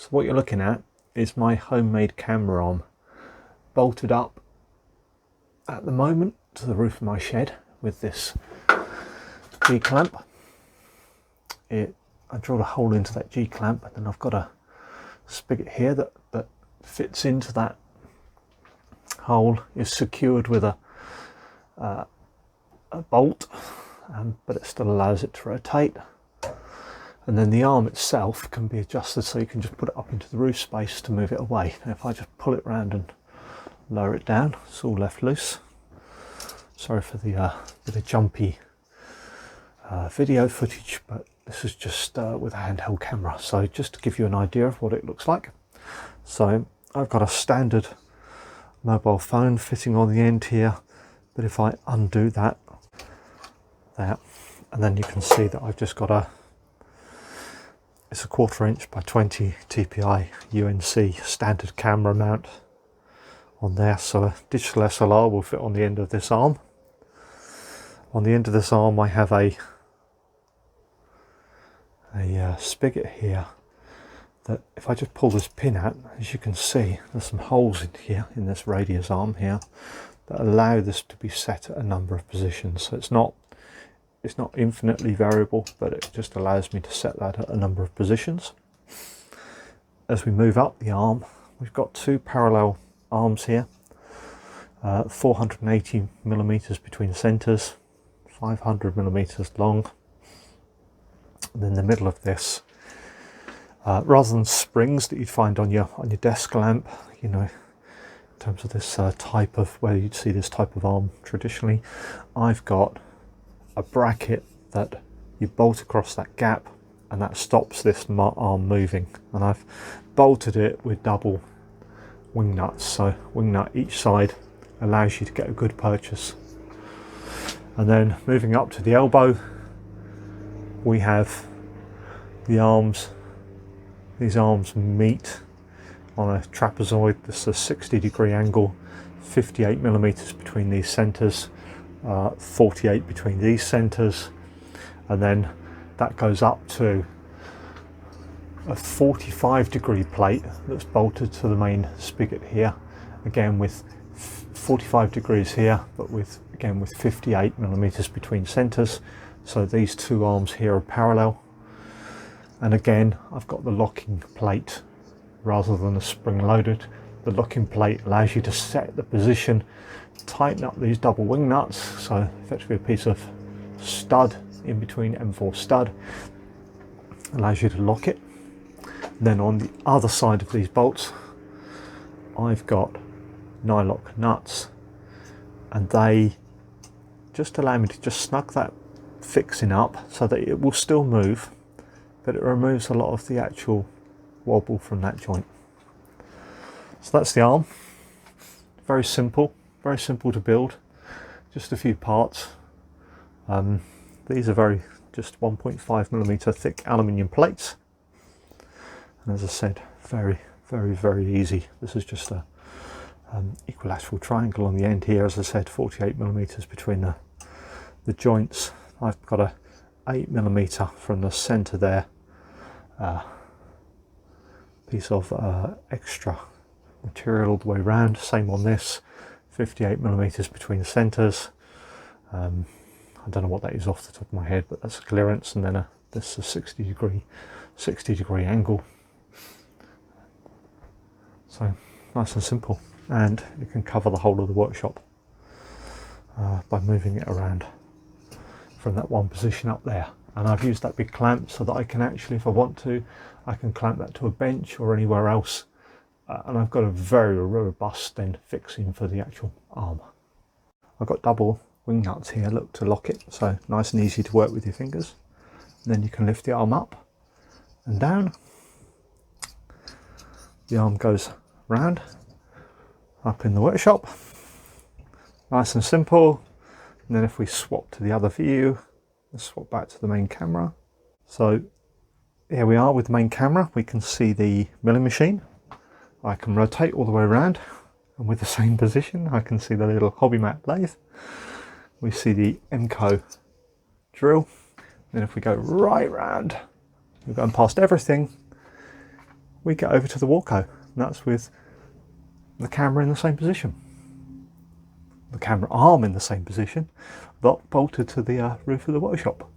So what you're looking at is my homemade camera arm, bolted up at the moment to the roof of my shed with this G-clamp. I drilled a hole into that G-clamp, and then I've got a spigot here that fits into that hole, is secured with a bolt, but it still allows it to rotate. And then the arm itself can be adjusted so you can just put it up into the roof space to move it away. And if I just pull it around and lower it down, it's all left loose. Sorry for the bit of jumpy video footage, but this is just with a handheld camera. So just to give you an idea of what it looks like. So I've got a standard mobile phone fitting on the end here, but if I undo that, and then you can see that I've just got it's a 1/4 inch by 20 TPI UNC standard camera mount on there, so a digital SLR will fit on the end of this arm. On the end of this arm I have a spigot here that if I just pull this pin out, as you can see, there's some holes in here in this radius arm here that allow this to be set at a number of positions. So it's not infinitely variable, but it just allows me to set that at a number of positions. As we move up the arm, we've got two parallel arms here, 480 millimeters between centers, 500 millimeters long. And in the middle of this, rather than springs that you'd find on your desk lamp, you know, in terms of this type of, where you'd see this type of arm traditionally, I've got a bracket that you bolt across that gap, and that stops this arm moving. And I've bolted it with double wing nuts, so wing nut each side allows you to get a good purchase. And then moving up to the elbow, we have the arms. These arms meet on a trapezoid. This is a 60-degree angle, 58 millimeters between these centers, 48 between these centers, and then that goes up to a 45-degree plate that's bolted to the main spigot here, again with 45 degrees here, but with 58 millimeters between centers. So these two arms here are parallel, and again I've got the locking plate rather than a spring loaded. The locking plate allows you to set the position, tighten up these double wing nuts, so effectively a piece of stud in between M4 stud allows you to lock it. Then on the other side of these bolts I've got nylock nuts, and they just allow me to just snug that fixing up so that it will still move, but it removes a lot of the actual wobble from that joint. So that's the arm. Very simple to build, just a few parts. These are just 1.5 millimeter thick aluminium plates, and as I said, very easy. This is just a equilateral triangle on the end here, as I said, 48 millimeters between the joints. I've got a 8 millimeter from the center there, piece of extra material all the way around. Same on this, 58 millimeters between the centers. I don't know what that is off the top of my head, but that's a clearance, and then this is a 60 degree angle. So nice and simple, and you can cover the whole of the workshop by moving it around from that one position up there. And I've used that big clamp so that I can actually, if I want to, I can clamp that to a bench or anywhere else, and I've got a very robust then fixing for the actual arm. I've got double wing nuts here, look, to lock it, so nice and easy to work with your fingers. And then you can lift the arm up and down. The arm goes round up in the workshop, nice and simple. And then if we swap to the other view, let's swap back to the main camera. So here we are with the main camera. We can see the milling machine. I can rotate all the way around, and with the same position I can see the little hobby mat lathe. We see the MCO drill. Then if we go right round, we're going past everything, we get over to the Walco, and that's with the camera in the same position, the camera arm in the same position, but bolted to the roof of the workshop.